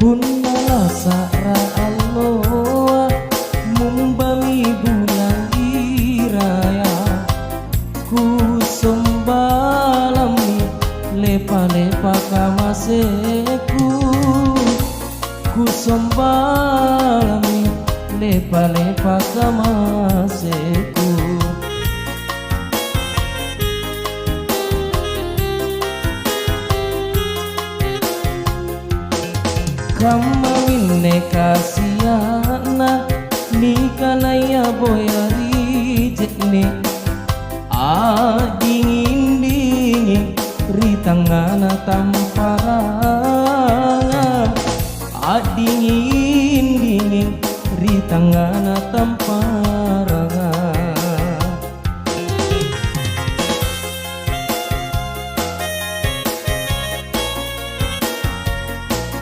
Punala sara aloa mumbami bulan iraya ku sombalami lepa-lepa kamaseku ku sombalami lepa-lepa kamaseku kamawinne kasiana nikanaya boyari jetne dingin-dingin ritangana tamparanga dingin-dingin ritangana